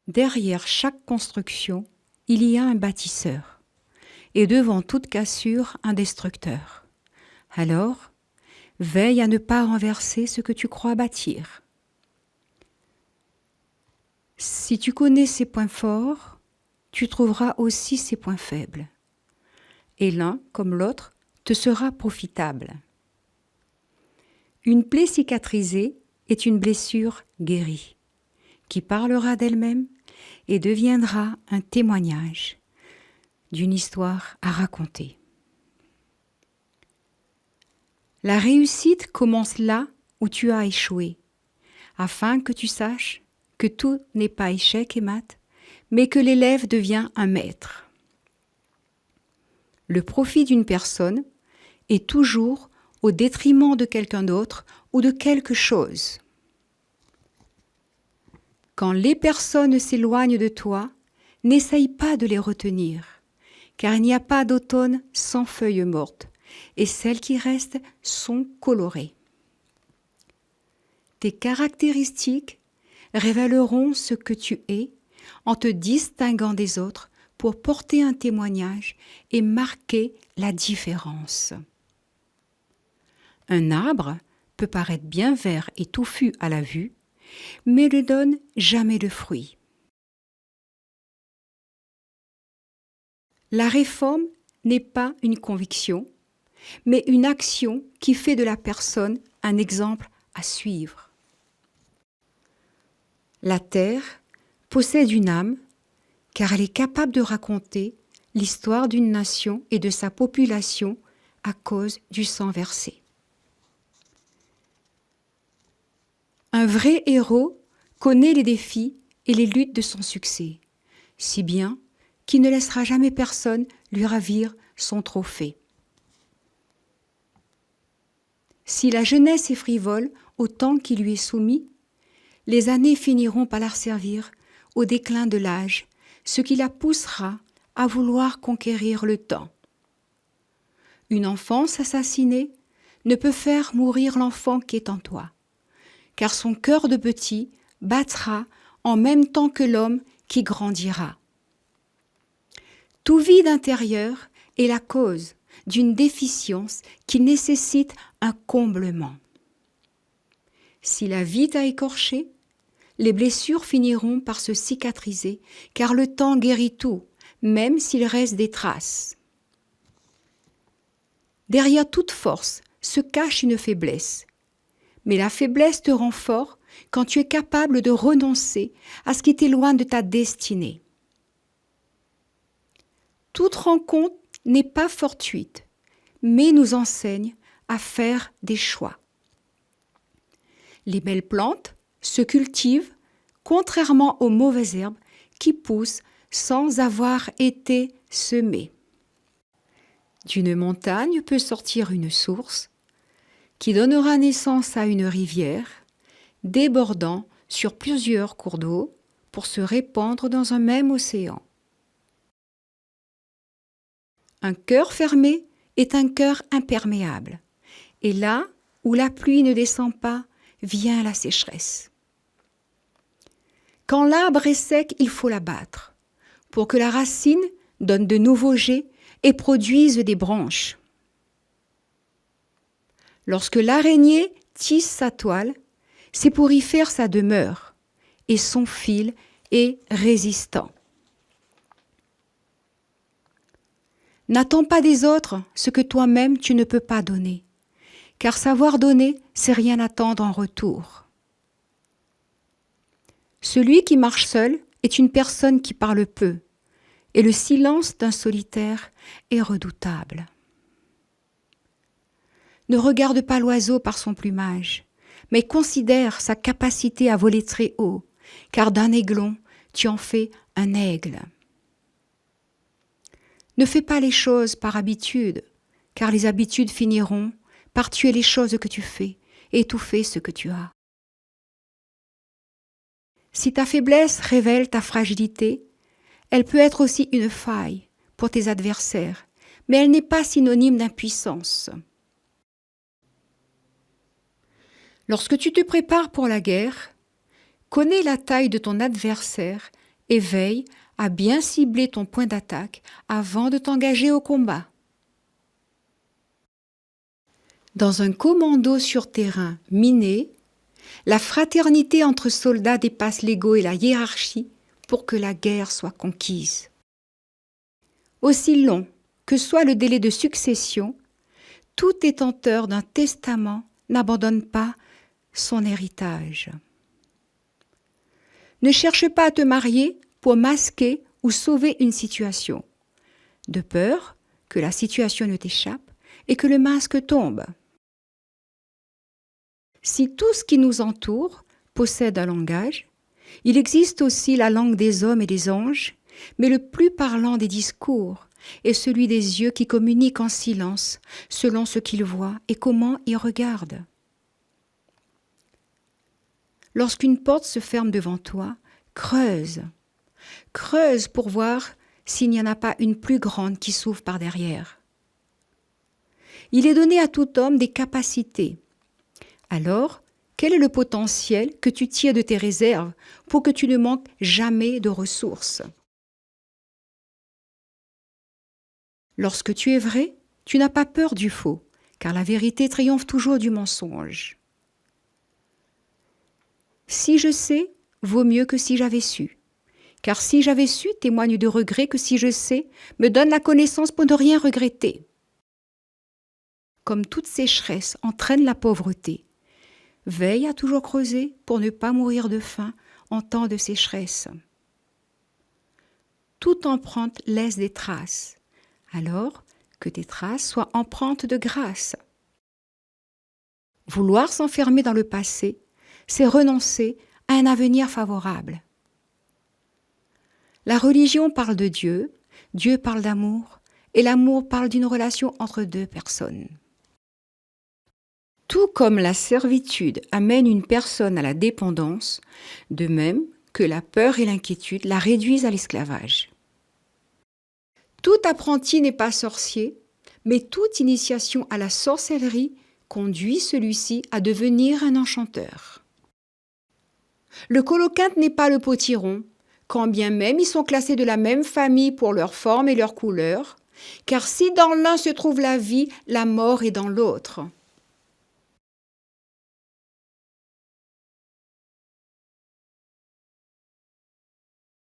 Derrière chaque construction, il y a un bâtisseur, et devant toute cassure, un destructeur. Alors, veille à ne pas renverser ce que tu crois bâtir. Si tu connais ses points forts, tu trouveras aussi ses points faibles. Et l'un, comme l'autre, te sera profitable. Une plaie cicatrisée est une blessure guérie, qui parlera d'elle-même et deviendra un témoignage d'une histoire à raconter. La réussite commence là où tu as échoué, afin que tu saches que tout n'est pas échec et mat, mais que l'élève devient un maître. Le profit d'une personne est toujours au détriment de quelqu'un d'autre ou de quelque chose. Quand les personnes s'éloignent de toi, n'essaye pas de les retenir, car il n'y a pas d'automne sans feuilles mortes, et celles qui restent sont colorées. Tes caractéristiques révéleront ce que tu es en te distinguant des autres pour porter un témoignage et marquer la différence. Un arbre peut paraître bien vert et touffu à la vue, mais ne donne jamais de fruits. La réforme n'est pas une conviction, mais une action qui fait de la personne un exemple à suivre. La terre possède une âme, car elle est capable de raconter l'histoire d'une nation et de sa population à cause du sang versé. Un vrai héros connaît les défis et les luttes de son succès, si bien qu'il ne laissera jamais personne lui ravir son trophée. Si la jeunesse est frivole au temps qui lui est soumis, les années finiront par la servir au déclin de l'âge, ce qui la poussera à vouloir conquérir le temps. Une enfance assassinée ne peut faire mourir l'enfant qui est en toi, car son cœur de petit battra en même temps que l'homme qui grandira. Tout vide intérieur est la cause d'une déficience qui nécessite un comblement. Si la vie t'a écorché, les blessures finiront par se cicatriser, car le temps guérit tout, même s'il reste des traces. Derrière toute force se cache une faiblesse, mais la faiblesse te rend fort quand tu es capable de renoncer à ce qui t'éloigne de ta destinée. Toute rencontre n'est pas fortuite, mais nous enseigne à faire des choix. Les belles plantes se cultivent contrairement aux mauvaises herbes qui poussent sans avoir été semées. D'une montagne peut sortir une source qui donnera naissance à une rivière débordant sur plusieurs cours d'eau pour se répandre dans un même océan. Un cœur fermé est un cœur imperméable, et là où la pluie ne descend pas, vient la sécheresse. Quand l'arbre est sec, il faut l'abattre, pour que la racine donne de nouveaux jets et produise des branches. Lorsque l'araignée tisse sa toile, c'est pour y faire sa demeure, et son fil est résistant. N'attends pas des autres ce que toi-même tu ne peux pas donner, car savoir donner, c'est rien attendre en retour. Celui qui marche seul est une personne qui parle peu, et le silence d'un solitaire est redoutable. Ne regarde pas l'oiseau par son plumage, mais considère sa capacité à voler très haut, car d'un aiglon, tu en fais un aigle. Ne fais pas les choses par habitude, car les habitudes finiront par tuer les choses que tu fais et étouffer ce que tu as. Si ta faiblesse révèle ta fragilité, elle peut être aussi une faille pour tes adversaires, mais elle n'est pas synonyme d'impuissance. Lorsque tu te prépares pour la guerre, connais la taille de ton adversaire et veille à bien cibler ton point d'attaque avant de t'engager au combat. Dans un commando sur terrain miné, la fraternité entre soldats dépasse l'ego et la hiérarchie pour que la guerre soit conquise. Aussi long que soit le délai de succession, tout détenteur d'un testament n'abandonne pas son héritage. Ne cherche pas à te marier pour masquer ou sauver une situation, de peur que la situation ne t'échappe et que le masque tombe. Si tout ce qui nous entoure possède un langage, il existe aussi la langue des hommes et des anges, mais le plus parlant des discours est celui des yeux qui communiquent en silence selon ce qu'ils voient et comment ils regardent. Lorsqu'une porte se ferme devant toi, creuse pour voir s'il n'y en a pas une plus grande qui s'ouvre par derrière. Il est donné à tout homme des capacités. Alors, quel est le potentiel que tu tires de tes réserves pour que tu ne manques jamais de ressources? Lorsque tu es vrai, tu n'as pas peur du faux, car la vérité triomphe toujours du mensonge. Si je sais, vaut mieux que si j'avais su. Car si j'avais su témoigne de regret que si je sais, me donne la connaissance pour ne rien regretter. Comme toute sécheresse entraîne la pauvreté, veille à toujours creuser pour ne pas mourir de faim en temps de sécheresse. Toute empreinte laisse des traces, alors que tes traces soient empreintes de grâce. Vouloir s'enfermer dans le passé, c'est renoncer à un avenir favorable. La religion parle de Dieu, Dieu parle d'amour, et l'amour parle d'une relation entre deux personnes. Tout comme la servitude amène une personne à la dépendance, de même que la peur et l'inquiétude la réduisent à l'esclavage. Tout apprenti n'est pas sorcier, mais toute initiation à la sorcellerie conduit celui-ci à devenir un enchanteur. Le coloquinte n'est pas le potiron, quand bien même ils sont classés de la même famille pour leur forme et leur couleur, car si dans l'un se trouve la vie, la mort est dans l'autre.